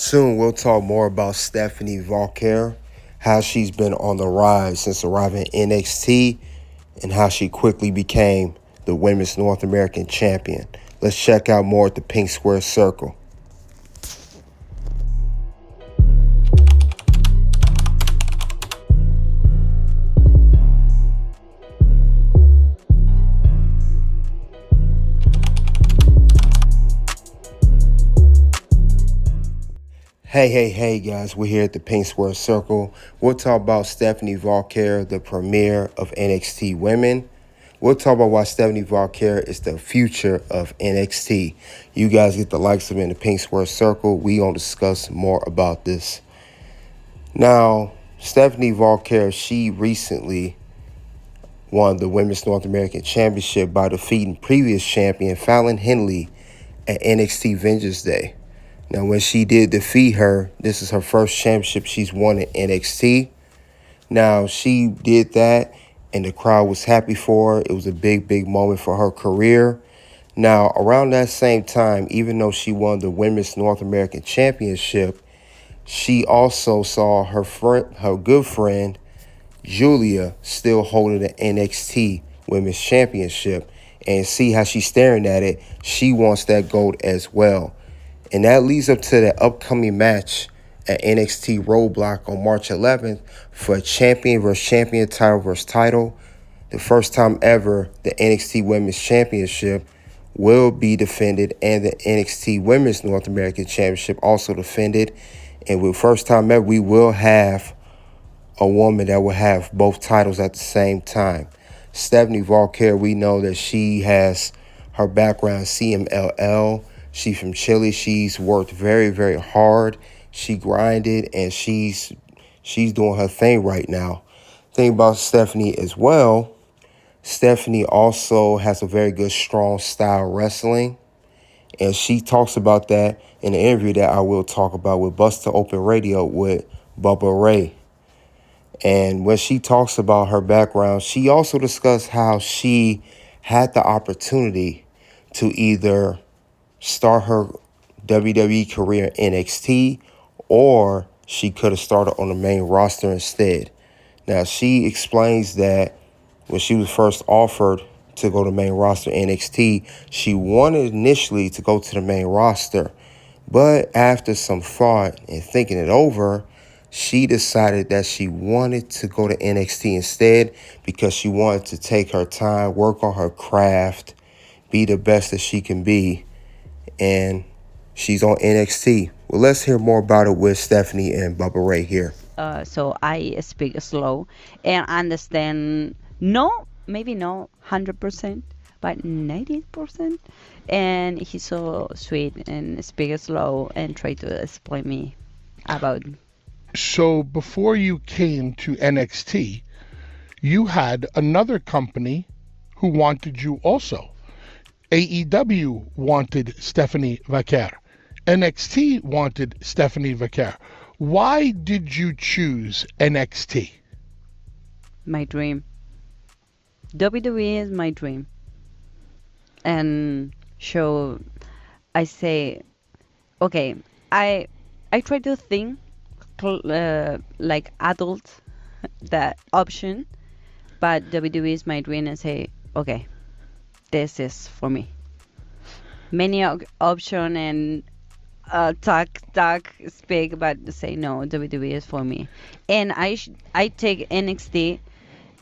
Soon we'll talk more about Stephanie Vaquer, how she's been on the rise since arriving in NXT, and how she quickly became the Women's North American Champion. Let's check out more at the Pink Square Circle. Hey, guys, we're here at the Pink Square Circle. We'll talk about Stephanie Vaquer, the premiere of NXT Women. We'll talk about why Stephanie Vaquer is the future of NXT. You guys get the likes of me in the Pink Square Circle. We gonna discuss more about this. Now, Stephanie Vaquer, she recently won the Women's North American Championship by defeating previous champion Fallon Henley at NXT Vengeance Day. Now, when she did defeat her, this is her first championship she's won in NXT. Now, she did that, and the crowd was happy for her. It was a big moment for her career. Now, around that same time, even though she won the Women's North American Championship, she also saw her good friend, Julia, still holding the NXT Women's Championship. And see how she's staring at it. She wants that gold as well. And that leads up to the upcoming match at NXT Roadblock on March 11th for a champion versus champion, title versus title. The first time ever the NXT Women's Championship will be defended, and the NXT Women's North American Championship also defended. And with first time ever, we will have a woman that will have both titles at the same time. Stephanie Vaquer, we know that she has her background CMLL. She's from Chile. She's worked very hard. She grinded, and she's doing her thing right now. Thing about Stephanie as well, Stephanie also has a very good, strong style wrestling. And she talks about that in the interview that I will talk about with Buster Open Radio with Bubba Ray. And when she talks about her background, she also discussed how she had the opportunity to either start her WWE career in NXT, or she could have started on the main roster instead. Now, she explains that when she was first offered to go to the main roster NXT, she wanted initially to go to the main roster. But after some thought and thinking it over, she decided that she wanted to go to NXT instead because she wanted to take her time, work on her craft, be the best that she can be. And she's on NXT. Well, let's hear more about it with Stephanie and Bubba Ray here. So I speak slow and understand, no, maybe not 100%, but 90%. And he's so sweet and speak slow and try to explain me about. So before you came to NXT, you had another company who wanted you also. AEW wanted Stephanie Vaquer. NXT wanted Stephanie Vaquer. Why did you choose NXT? My dream. WWE is my dream. And so I say, okay, I try to think like adult that option, but WWE is my dream, and say, okay, this is for me. Many option and talk, speak, but say no, WWE is for me. And I take NXT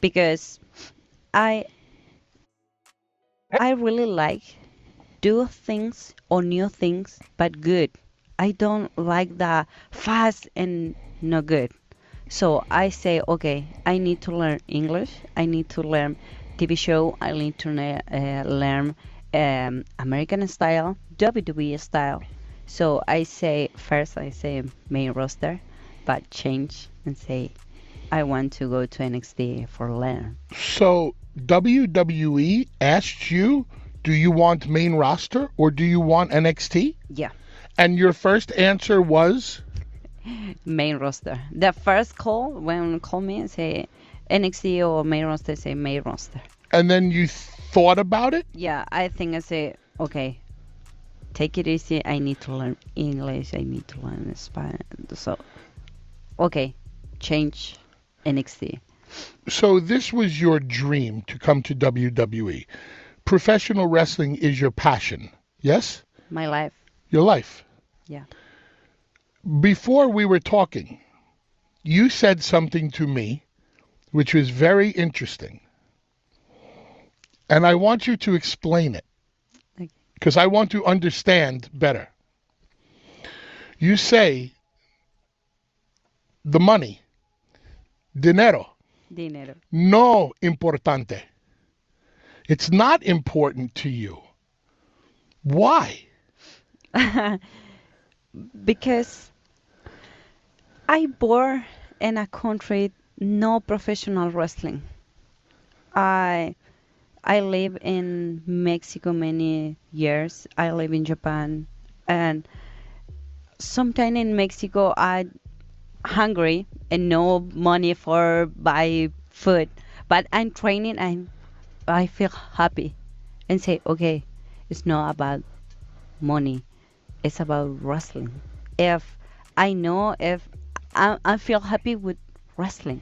because I I really like do things or new things, but good. I don't like the fast and not good. So I say, okay, I need to learn English. I need to learn TV show. I need to learn American style, WWE style. So I say first, I say main roster, but change and say I want to go to NXT for learn. So WWE asked you, do you want main roster or do you want NXT? Yeah, And your first answer was? main roster. The first call when call me say NXT or main roster, say main roster. And then you thought about it? Yeah, I think I say okay. take it easy. I need to learn English. I need to learn Spanish. So, okay, change NXT. So this was your dream to come to WWE. Professional wrestling is your passion. Yes? My life. Your life. Yeah. Before we were talking, you said something to me which was very interesting. And I want you to explain it Okay. because I want to understand better. You say the money, dinero, Dinero. no importante. It's not important to you. Why? Because I born in a country no professional wrestling. I I live in Mexico many years. I live in Japan, and sometime in Mexico I hungry and no money for buy food, but I'm training and I feel happy and say, okay, it's not about money, it's about wrestling. If I know if I feel happy with wrestling,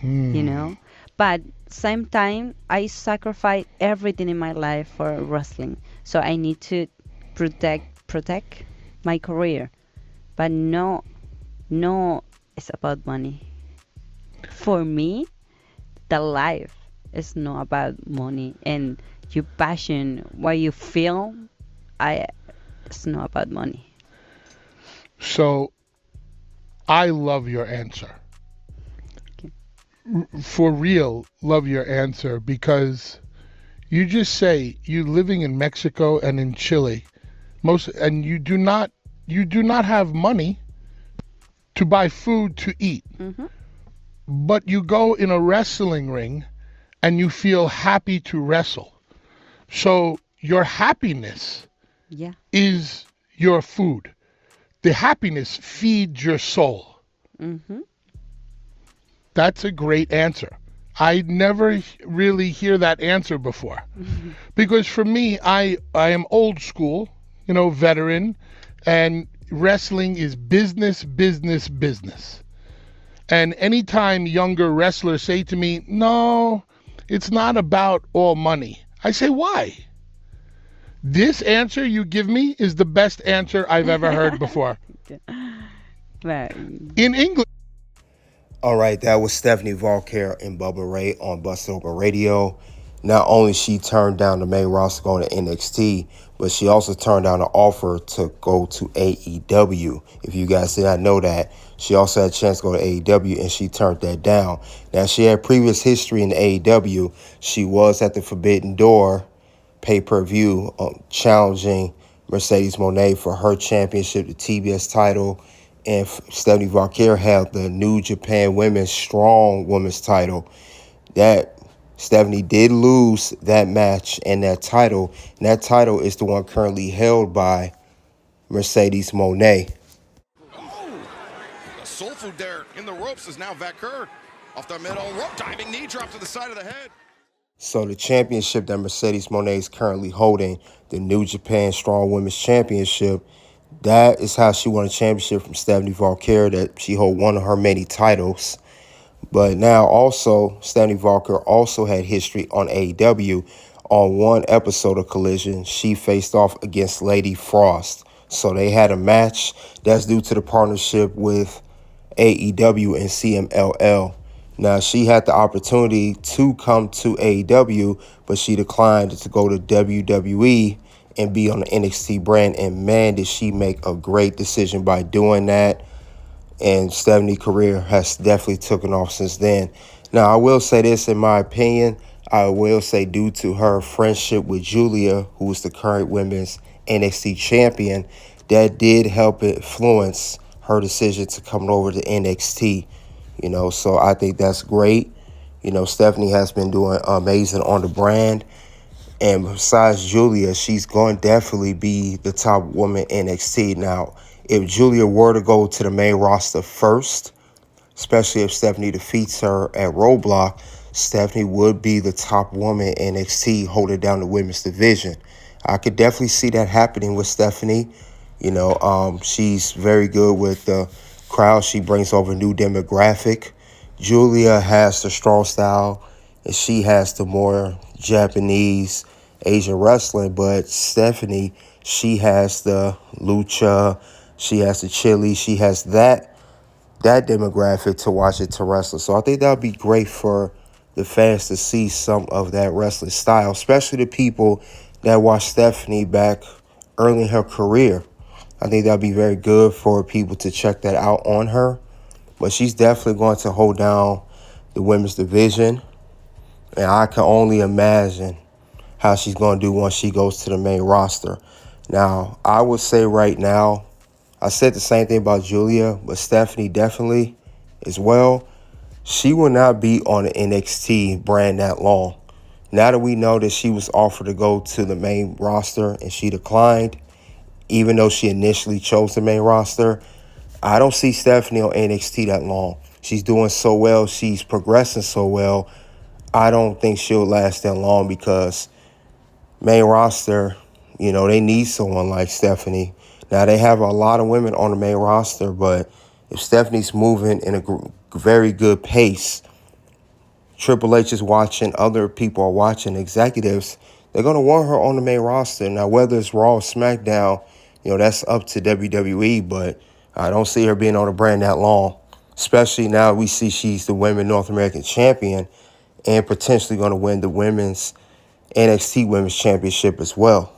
you Hmm. know, but same time I sacrifice everything in my life for wrestling, so I need to protect my career, but no, it's about money. For me, the life is not about money and your passion, what you feel. I It's not about money. So I love your answer. Okay. For real, love your answer because you just say you living in Mexico and in Chile, most and you do not have money to buy food to eat, Hmm. but you go in a wrestling ring and you feel happy to wrestle. So your happiness Yeah. is your food. The happiness feeds your soul. Hmm. That's a great answer. I never really hear that answer before. Because for me, I am old school, veteran, and wrestling is business, business, business. And anytime younger wrestlers say to me, "No, it's not about all money," I say, "Why?" This answer you give me is the best answer I've ever heard before. Well, In English, All right, that was Stephanie Vaquer and Bubba Ray on Busted Open Radio. Not only she turned down the main roster going to NXT, but she also turned down an offer to go to AEW. If you guys did not know that, she also had a chance to go to AEW and she turned that down. Now, she had previous history in AEW. She was at the Forbidden Door pay-per-view challenging Mercedes Moné for her championship, the TBS title, and Stephanie Vaquer held the New Japan Women's Strong Women's title. That Stephanie did lose that match and that title, and that title is the one currently held by Mercedes Moné. Oh, a soul food there in the ropes is now Vaquer off the middle rope, diving knee drop to the side of the head. So the championship that Mercedes Moné is currently holding, the New Japan Strong Women's Championship, that is how she won a championship from Stephanie Vaquer, that she hold one of her many titles. But now also, Stephanie Vaquer also had history on AEW. On one episode of Collision, she faced off against Lady Frost. So they had a match that's due to the partnership with AEW and CMLL. Now, she had the opportunity to come to AEW, but she declined to go to WWE and be on the NXT brand. And man, did she make a great decision by doing that. And Stephanie's career has definitely taken off since then. Now, I will say this, in my opinion, I will say due to her friendship with Julia, who is the current women's NXT champion, that did help influence her decision to come over to NXT. So I think that's great. Stephanie has been doing amazing on the brand. And besides Julia, she's going to definitely be the top woman in NXT. Now, if Julia were to go to the main roster first, especially if Stephanie defeats her at Roadblock, Stephanie would be the top woman in NXT holding down the women's division. I could definitely see that happening with Stephanie. She's very good with the crowd. She brings over a new demographic. Julia has the strong style, and she has the more Japanese, Asian wrestling. But Stephanie, she has the lucha, she has the chili, she has that demographic to watch it to wrestle. So I think that would be great for the fans to see some of that wrestling style, especially the people that watched Stephanie back early in her career. I think that would be very good for people to check that out on her. But she's definitely going to hold down the women's division. And I can only imagine how she's going to do once she goes to the main roster. Now, I would say right now, I said the same thing about Julia, but Stephanie definitely as well. She will not be on the NXT brand that long. Now that we know that she was offered to go to the main roster and she declined, even though she initially chose the main roster, I don't see Stephanie on NXT that long. She's doing so well. She's progressing so well. I don't think she'll last that long because main roster, they need someone like Stephanie. Now, they have a lot of women on the main roster, but if Stephanie's moving in a very good pace, Triple H is watching, other people are watching, executives, they're going to want her on the main roster. Now, whether it's Raw or SmackDown, that's up to WWE, but I don't see her being on the brand that long, especially now we see she's the Women's North American Champion and potentially going to win the Women's NXT Women's Championship as well.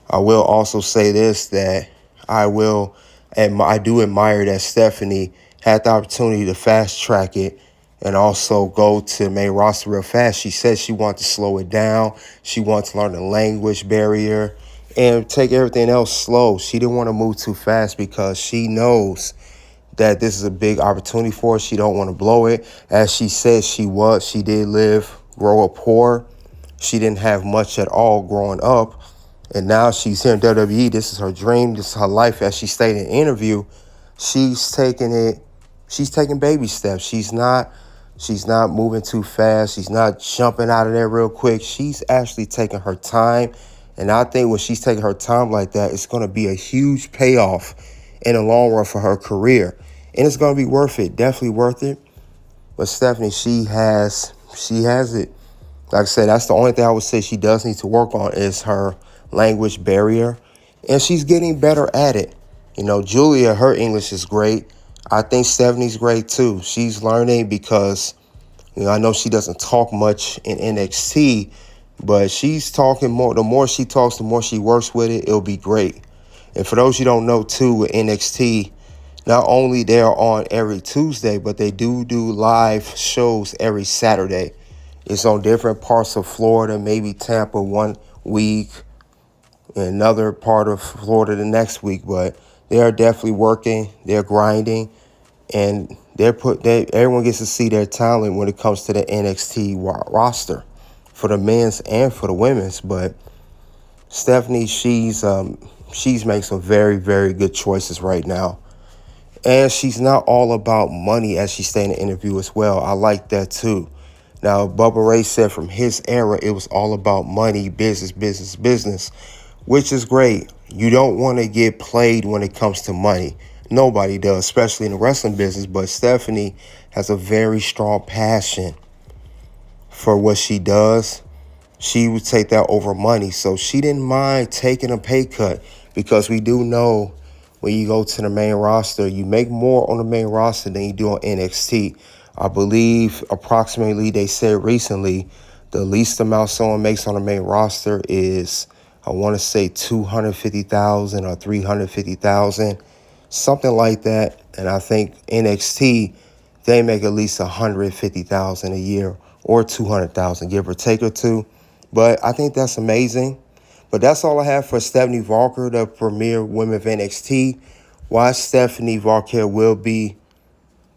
I will also say this, that I do admire that Stephanie had the opportunity to fast track it and also go to the main roster real fast. She said she wanted to slow it down. She wanted to learn the language barrier and take everything else slow. She didn't want to move too fast because she knows that this is a big opportunity for her. She don't want to blow it. As she said, she did grow up poor. She didn't have much at all growing up. And now she's here in WWE. This is her dream. This is her life. As she stated in an interview, she's taking baby steps. She's not moving too fast. She's not jumping out of there real quick. She's actually taking her time. And I think when she's taking her time like that, it's going to be a huge payoff in the long run for her career. And it's going to be worth it. Definitely worth it. But Stephanie, she has it. Like I said, that's the only thing I would say she does need to work on is her language barrier. And she's getting better at it. Julia, her English is great. I think Stephanie's great too. She's learning because, I know she doesn't talk much in NXT, but she's talking more. The more she talks, the more she works with it, it'll be great. And for those you don't know too, with NXT, not only they're on every Tuesday, but they do live shows every Saturday. It's on different parts of Florida, maybe Tampa one week, and another part of Florida the next week. But they are definitely working, they're grinding, and everyone gets to see their talent when it comes to the NXT roster for the men's and for the women's. But Stephanie, she's making some very, very good choices right now. And she's not all about money, as she stated in the interview as well. I like that too. Now, Bubba Ray said from his era, it was all about money, business, business, business, which is great. You don't want to get played when it comes to money. Nobody does, especially in the wrestling business. But Stephanie has a very strong passion for what she does. She would take that over money. So she didn't mind taking a pay cut because we do know when you go to the main roster, you make more on the main roster than you do on NXT. I believe approximately, they said recently, the least amount someone makes on the main roster is, I want to say $250,000 or $350,000, something like that. And I think NXT, they make at least $150,000 a year or $200,000, give or take or two. But I think that's amazing. But that's all I have for Stephanie Vaquer, the premier women of NXT. Why Stephanie Vaquer will be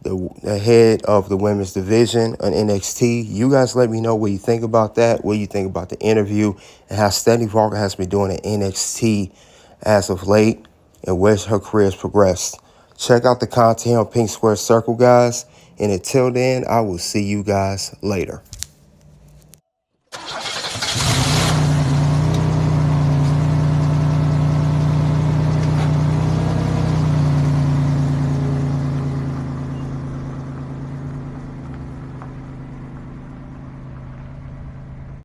the head of the women's division on NXT. You guys let me know what you think about that, what you think about the interview, and how Stephanie Vaquer has been doing at NXT as of late and where her career has progressed. Check out the content on Pink Square Circle, guys. And until then, I will see you guys later.